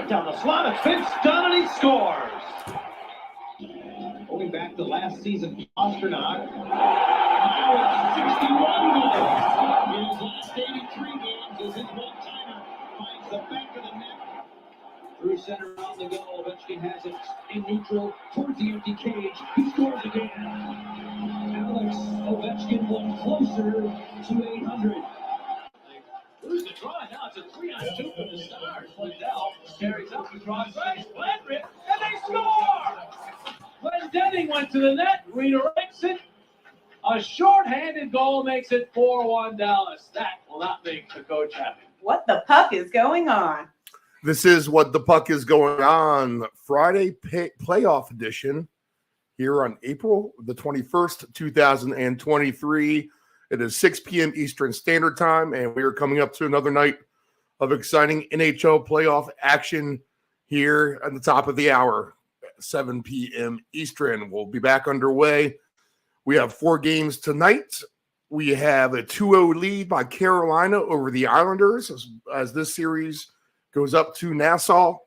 right down the slot. It's Vince Dunn, and he scores. Going back to last season, astronaut. Now it's 61 goals. In his last 83 games, as his one-timer finds the back of the net. Through center on the goal. Ovechkin has it in neutral towards the empty cage. He scores again. Alex Ovechkin one closer to 800. Who's the try? Now it's a 3-on-2 for the Stars. Lindell carries up the draw. Tries Glenn, and they score! Glendening went to the net. Redirects it. A short-handed goal makes it 4-1 Dallas. That will not make the coach happy. What the puck is going on? This is what the puck is going on. Friday playoff edition here on April the 21st, 2023. It is 6 p.m. Eastern Standard Time, and we are coming up to another night of exciting NHL playoff action here at the top of the hour, 7 p.m. Eastern. We'll be back underway. We have 4 games tonight. We have a 2-0 lead by Carolina over the Islanders as this series goes up to Nassau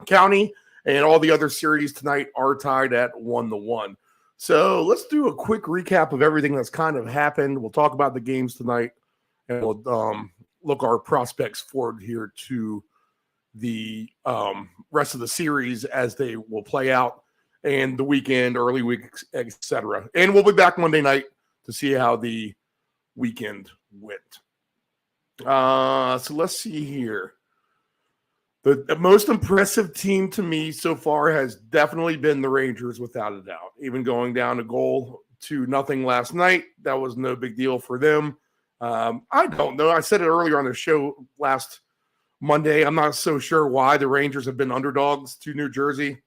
County, and all the other series tonight are tied at 1-1. So let's do a quick recap of everything that's kind of happened. We'll talk about the games tonight, and we'll look our prospects forward here to the rest of the series as they will play out, and the weekend, early week, etc. And we'll be back Monday night to see how the weekend went. So let's see here. The most impressive team to me so far has definitely been the Rangers, without a doubt. Even going down a goal to nothing last night, that was no big deal for them. I don't know. I said it earlier on the show last Monday. I'm not so sure why the Rangers have been underdogs to New Jersey.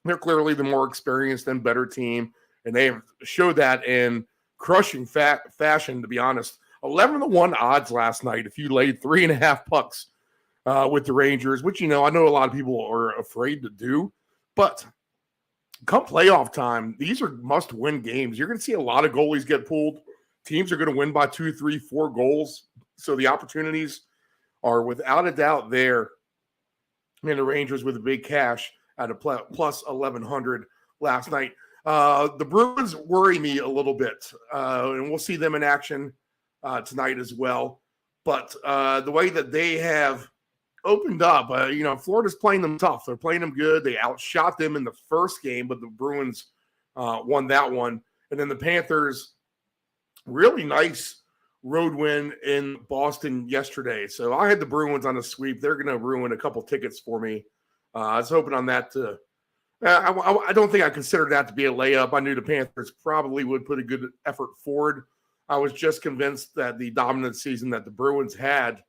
They're clearly the more experienced and better team, and they have showed that in crushing fashion, to be honest. 11-1 odds last night if you laid 3.5 pucks with the Rangers, which, I know a lot of people are afraid to do. But come playoff time, these are must-win games. You're going to see a lot of goalies get pulled. Teams are going to win by 2, 3, 4 goals. So the opportunities are without a doubt there. And the Rangers with a big cash at a plus 1,100 last night. The Bruins worry me a little bit, and we'll see them in action tonight as well. But the way that they have opened up, Florida's playing them tough. They're playing them good. They outshot them in the first game, but the Bruins won that one. And then the Panthers, really nice road win in Boston yesterday. So I had the Bruins on a sweep. They're going to ruin a couple tickets for me. I was hoping on that to I don't think I considered that to be a layup. I knew the Panthers probably would put a good effort forward. I was just convinced that the dominant season that the Bruins had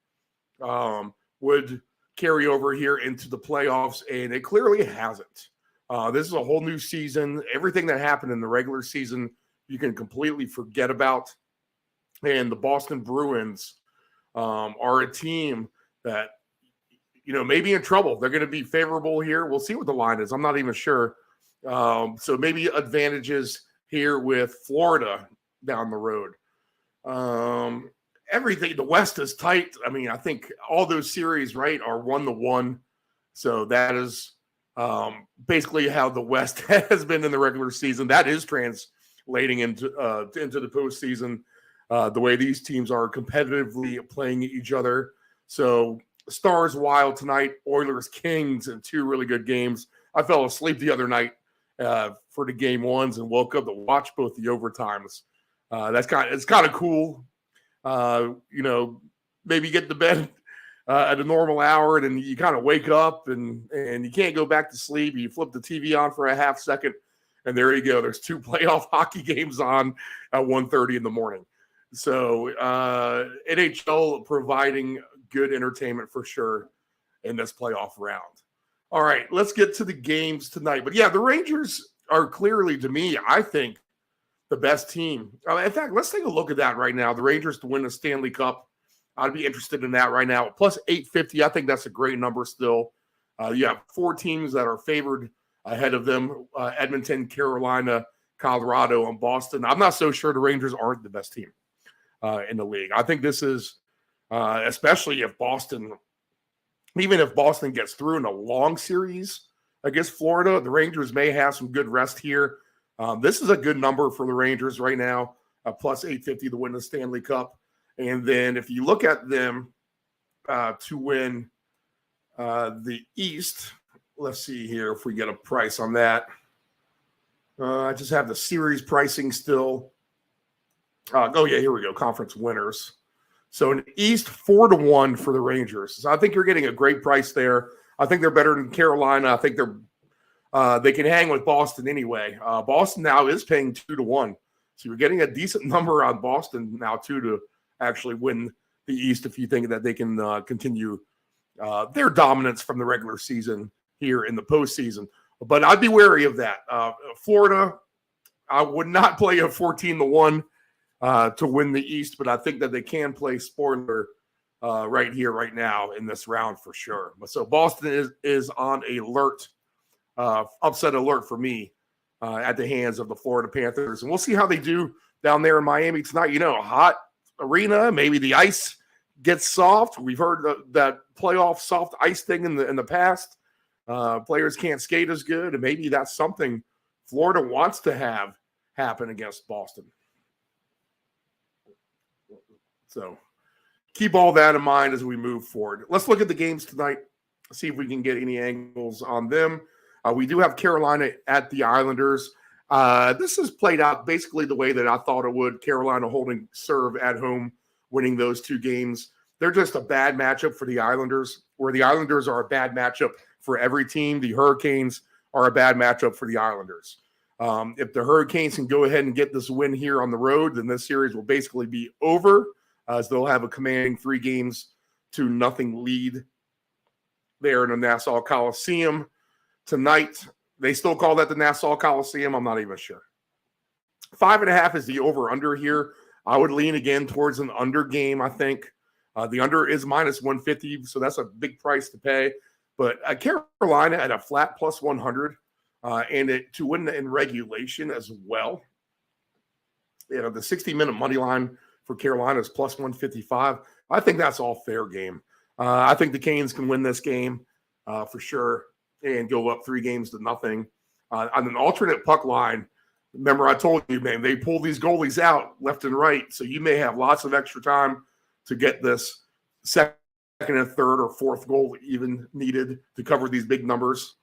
would carry over here into the playoffs, and it clearly hasn't. This is a whole new season. Everything that happened in the regular season, you can completely forget about. And the Boston Bruins are a team that, may be in trouble. They're going to be favorable here. We'll see what the line is. I'm not even sure. So maybe advantages here with Florida down the road. Everything, the West is tight. I mean, I think all those series, right, are 1-1. So that is basically how the West has been in the regular season. That is translating into the postseason, the way these teams are competitively playing each other. So Stars Wild tonight, Oilers Kings, and 2 really good games. I fell asleep the other night for the game ones and woke up to watch both the overtimes. It's kind of cool. Maybe get to bed at a normal hour, and then you kind of wake up and you can't go back to sleep. You flip the TV on for a half second, and there you go. There's 2 playoff hockey games on at 1:30 in the morning. So NHL providing good entertainment for sure in this playoff round. All right, let's get to the games tonight. But yeah, the Rangers are clearly, to me, I think, the best team. In fact, let's take a look at that right now. The Rangers to win the Stanley Cup. I'd be interested in that right now. Plus 850, I think that's a great number still. You have 4 teams that are favored ahead of them, Edmonton, Carolina, Colorado, and Boston. I'm not so sure the Rangers aren't the best team in the league. I think this is, especially if Boston even if Boston gets through in a long series against Florida, the Rangers may have some good rest here. This is a good number for the Rangers right now, plus 850 to win the Stanley Cup. And then if you look at them to win the East, let's see here if we get a price on that. I just have the series pricing still. Oh, yeah, here we go. Conference winners. So in the East, 4-1 for the Rangers. So I think you're getting a great price there. I think they're better than Carolina. I think they can hang with Boston anyway. Boston now is paying 2-1. So you're getting a decent number on Boston now, too, to actually win the East if you think that they can continue their dominance from the regular season here in the postseason. But I'd be wary of that. Florida, I would not play a 14-1 to win the East, but I think that they can play spoiler right here, right now in this round for sure. But so Boston is on alert, upset alert for me at the hands of the Florida Panthers. And we'll see how they do down there in Miami tonight. You know, hot arena, maybe the ice gets soft. We've heard that playoff soft ice thing in the past. Players can't skate as good, and maybe that's something Florida wants to have happen against Boston. So keep all that in mind as we move forward. Let's look at the games tonight, see if we can get any angles on them. We do have Carolina at the Islanders. This has played out basically the way that I thought it would. Carolina holding serve at home, winning those two games. They're just a bad matchup for the Islanders, where the Islanders are a bad matchup for every team. The Hurricanes are a bad matchup for the Islanders. If the Hurricanes can go ahead and get this win here on the road, then this series will basically be over, as they'll have a commanding 3-0 lead there in the Nassau Coliseum tonight. They still call that the Nassau Coliseum. I'm not even sure. 5.5 is the over-under here. I would lean again towards an under game, I think. The under is minus 150, so that's a big price to pay. But Carolina at a flat plus 100, and to win in regulation as well. You know, the 60-minute money line for Carolina is plus 155. I think that's all fair game. I think the Canes can win this game for sure and go up 3-0. On an alternate puck line, remember I told you, man, they pull these goalies out left and right, so you may have lots of extra time to get this second and third or fourth goal even needed to cover these big numbers.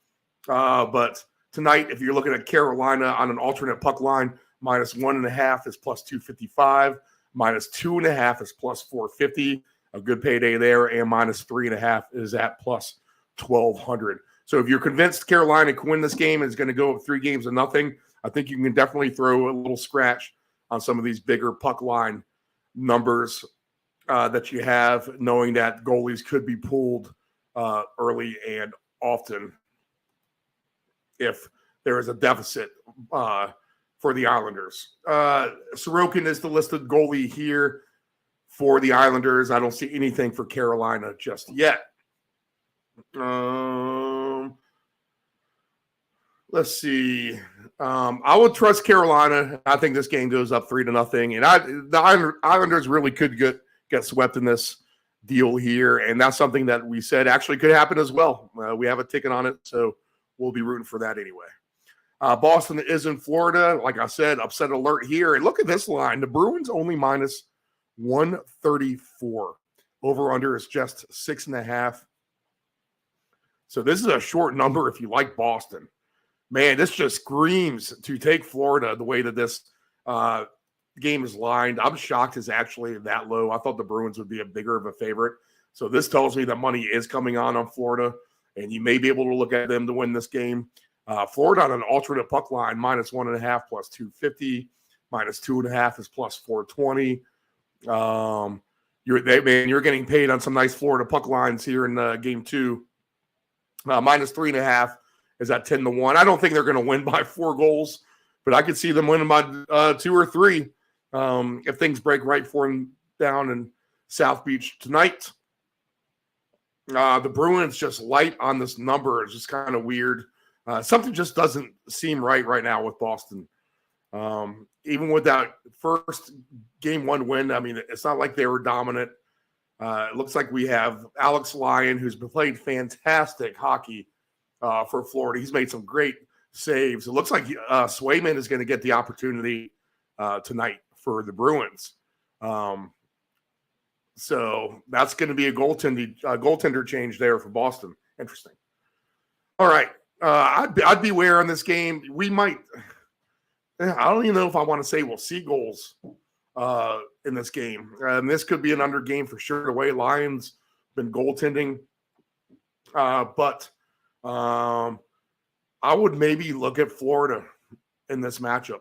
But tonight, if you're looking at Carolina on an alternate puck line, minus 1.5 is plus 255. Minus 2.5 is plus 450. A good payday there. And minus 3.5 is at plus 1,200. So if you're convinced Carolina can win this game and is going to go up 3-0, I think you can definitely throw a little scratch on some of these bigger puck line numbers that you have, knowing that goalies could be pulled early and often if there is a deficit for the Islanders. Sorokin is the listed goalie here for the Islanders. I don't see anything for Carolina just yet. Let's see. I would trust Carolina. I think this game goes up 3-0. And the Islanders really could get swept in this deal here. And that's something that we said actually could happen as well. We have a ticket on it, so we'll be rooting for that anyway. Boston is in Florida. Like I said, upset alert here. And look at this line. The Bruins only minus 134. Over-under is just 6.5. So this is a short number if you like Boston. Man, this just screams to take Florida the way that this game is lined. I'm shocked it's actually that low. I thought the Bruins would be a bigger of a favorite. So this tells me that money is coming on Florida, and you may be able to look at them to win this game. Florida on an alternate puck line, minus 1.5 plus 250, minus 2.5 is plus 420. You're getting paid on some nice Florida puck lines here in game 2. Minus 3.5 is at 10-1. I don't think they're going to win by 4 goals, but I could see them winning by 2 or 3 if things break right for them down in South Beach tonight. The Bruins just light on this number. It's just kind of weird. Something just doesn't seem right now with Boston. Even with that first game 1 win, I mean, it's not like they were dominant. It looks like we have Alex Lyon, who's been playing fantastic hockey for Florida. He's made some great saves. It looks like Swayman is going to get the opportunity tonight for the Bruins. So that's going to be a goaltender change there for Boston. Interesting. All right. I'd beware on this game. We might – I don't even know if I want to say we'll see goals in this game. And this could be an under game for sure, the way Lions been goaltending. But I would maybe look at Florida in this matchup.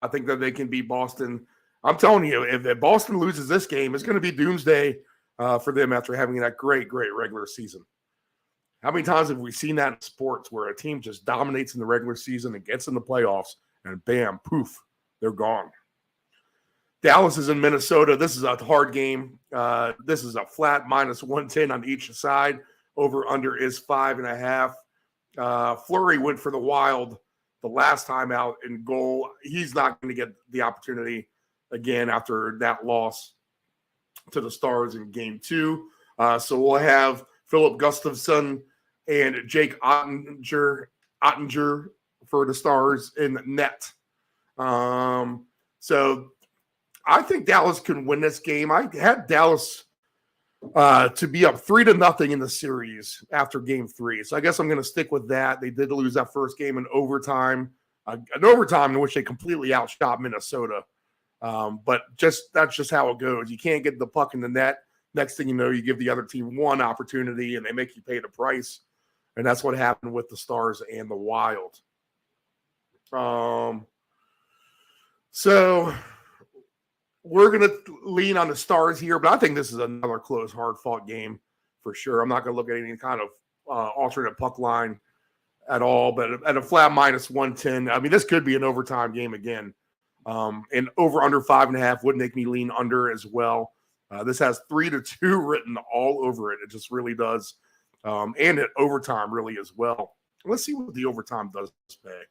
I think that they can beat Boston. I'm telling you, if Boston loses this game, it's going to be doomsday for them after having that great regular season. How many times have we seen that in sports where a team just dominates in the regular season and gets in the playoffs and bam, poof, they're gone. Dallas is in Minnesota. This is a hard game. This is a flat -110 on each side. Over under is 5.5. Fleury went for the Wild the last time out in goal. He's not going to get the opportunity again after that loss to the Stars in game 2. So we'll have Philip Gustafsson and Jake Ottinger for the Stars in net. So I think Dallas can win this game. I had Dallas to be up 3-0 in the series after game 3. So I guess I'm going to stick with that. They did lose that first game in overtime, an overtime in which they completely outshot Minnesota. But that's just how it goes. You can't get the puck in the net. Next thing you know, you give the other team one opportunity and they make you pay the price. And that's what happened with the Stars and the Wild. So we're going to lean on the Stars here, but I think this is another close, hard-fought game for sure. I'm not going to look at any kind of alternate puck line at all, but at a flat -110, I mean, this could be an overtime game again. And over under 5.5 would make me lean under as well. This has 3-2 written all over it. It just really does. And at overtime really as well. Let's see what the overtime does pay.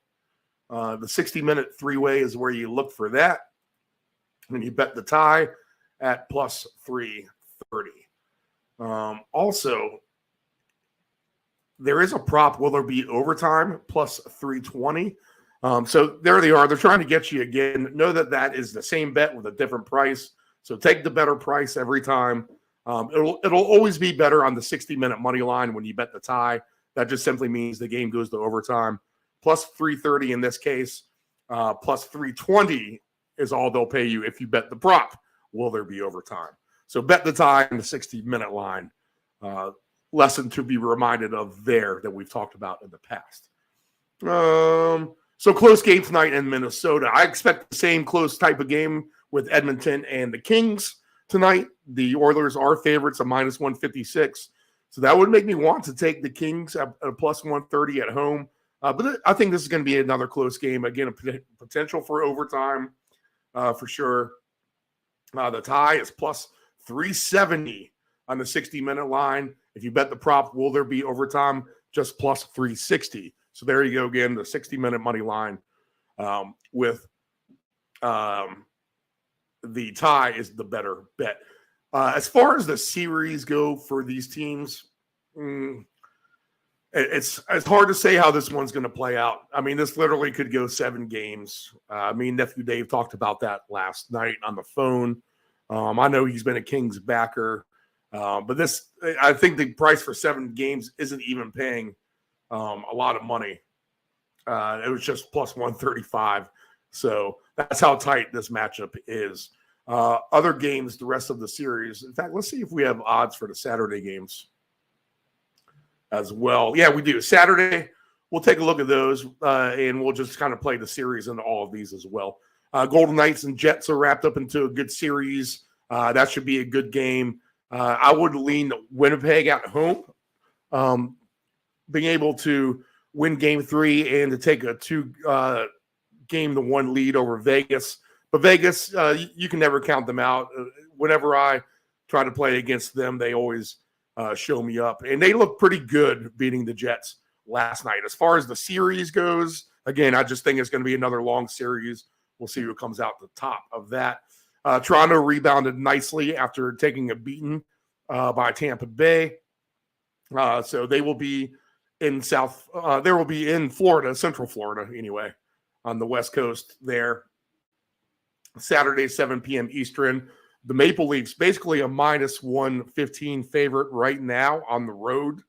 The 60-minute three-way is where you look for that. And you bet the tie at +330. Also, there is a prop. Will there be overtime? +320. So there they are. They're trying to get you again. Know that is the same bet with a different price. So take the better price every time. It'll always be better on the 60-minute money line when you bet the tie. That just simply means the game goes to overtime. +330 in this case. +320 is all they'll pay you if you bet the prop. Will there be overtime? So bet the tie in the 60-minute line. Lesson to be reminded of there that we've talked about in the past. So close game tonight in Minnesota. I expect the same close type of game with Edmonton and the Kings tonight. The Oilers are favorites at -156. So that would make me want to take the Kings at a +130 at home. But I think this is going to be another close game. Again, a potential for overtime for sure. The tie is +370 on the 60-minute line. If you bet the prop, will there be overtime? Just +360. So there you go again, the 60-minute money line with the tie is the better bet. As far as the series go for these teams, it's hard to say how this one's going to play out. I mean, this literally could go 7 games. Nephew Dave talked about that last night on the phone. I know he's been a Kings backer, but I think the price for 7 games isn't even paying a lot of money. It was just +135. So that's how tight this matchup is. Other games, the rest of the series. In fact, let's see if we have odds for the Saturday games as well. Yeah, we do. Saturday, we'll take a look at those, and we'll just kind of play the series in all of these as well. Golden Knights and Jets are wrapped up into a good series. That should be a good game. I would lean Winnipeg at home. Being able to win game 3 and to take a 2-game-to-1 lead over Vegas. But Vegas, you can never count them out. Whenever I try to play against them, they always show me up. And they look pretty good beating the Jets last night. As far as the series goes, again, I just think it's going to be another long series. We'll see who comes out the top of that. Toronto rebounded nicely after taking a beating by Tampa Bay. So they will be in Florida, Central Florida anyway, on the West Coast there. Saturday, 7 p.m. Eastern. The Maple Leafs, basically a minus 115 favorite right now on the road.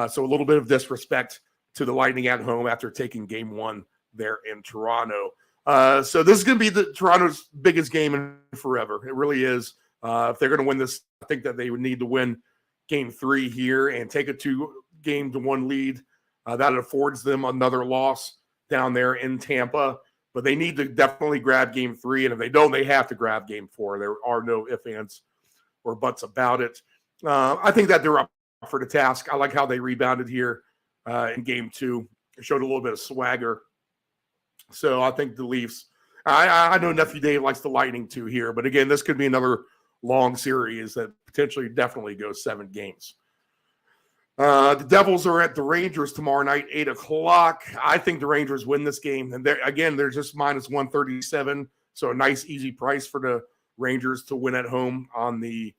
So a little bit of disrespect to the Lightning at home after taking game one there in Toronto. So this is going to be Toronto's biggest game in forever. It really is. If they're going to win this, I think that they would need to win game 3 here and take a 2-game-to-1 lead. That affords them another loss down there in Tampa. But they need to definitely grab game 3. And if they don't, they have to grab game 4. There are no ifs, ands, or buts about it. I think that they're up for the task. I like how they rebounded here in game 2. It showed a little bit of swagger. So I think the Leafs, I know Nephew Dave likes the Lightning too here. But again, this could be another long series that potentially definitely goes 7 games. The Devils are at the Rangers tomorrow night, 8 o'clock. I think the Rangers win this game. And they're just minus 137. So a nice, easy price for the Rangers to win at home on the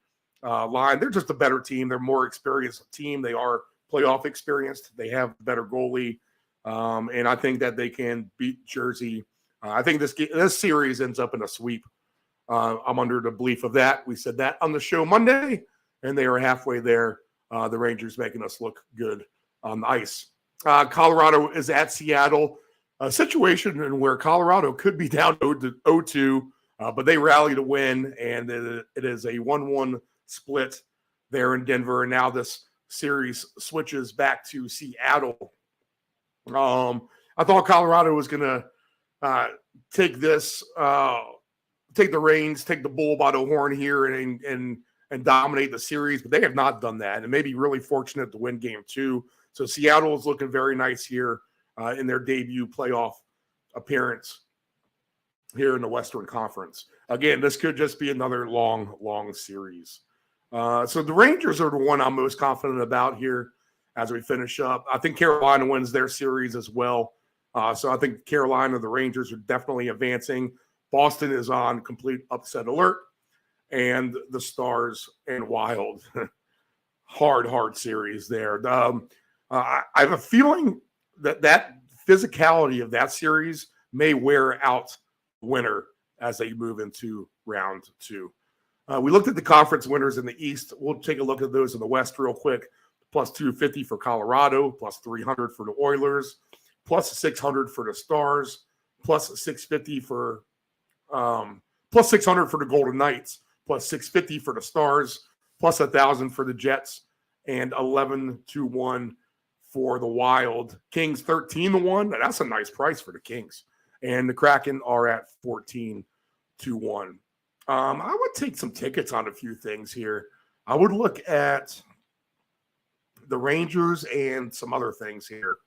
line. They're just a better team. They're a more experienced team. They are playoff experienced. They have a better goalie. And I think that they can beat Jersey. I think this series ends up in a sweep. I'm under the belief of that. We said that on the show Monday, and they are halfway there. The Rangers making us look good on the ice. Colorado is at Seattle. A situation in where Colorado could be down 0-2, but they rally to win, and it is a 1-1 split there in Denver. And now this series switches back to Seattle. I thought Colorado was going to take the reins, take the bull by the horn here and dominate the series, but they have not done that, and may be really fortunate to win game 2. So Seattle is looking very nice here in their debut playoff appearance here in the Western Conference. Again, this could just be another long series. So the Rangers are the one I'm most confident about here as we finish up. I think Carolina wins their series as well. So I think Carolina, the Rangers are definitely advancing. Boston is on complete upset alert. And the Stars and Wild. hard series there. I have a feeling that physicality of that series may wear out the winner as they move into round 2. We looked at the conference winners in the East. We'll take a look at those in the West real quick. Plus 250 for Colorado, plus 300 for the Oilers, plus 600 for the Stars, plus 650 for plus 600 for the Golden Knights, plus 650 for the Stars, plus 1,000 for the Jets, and 11-1 for the Wild. Kings 13-1. That's a nice price for the Kings. And the Kraken are at 14-1. I would take some tickets on a few things here. I would look at the Rangers and some other things here.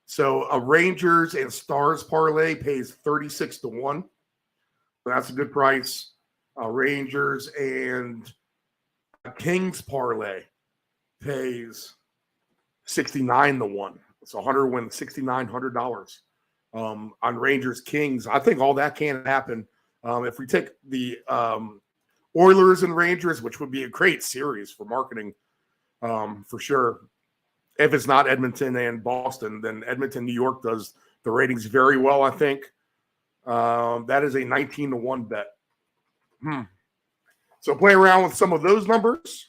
So a Rangers and Stars parlay pays 36-1. That's a good price. Rangers and Kings parlay pays 69-1. It's 100 win, $6,900 on Rangers Kings. I think all that can happen. If we take the Oilers and Rangers, which would be a great series for marketing, for sure. If it's not Edmonton and Boston, then Edmonton, New York does the ratings very well, I think. That is a 19-1 bet. So play around with some of those numbers.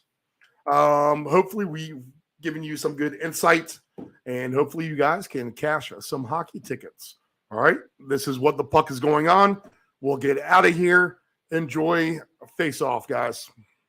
Hopefully we've given you some good insight, and hopefully you guys can cash some hockey tickets. All right, this is what the puck is going on. We'll get out of here. Enjoy face off, guys.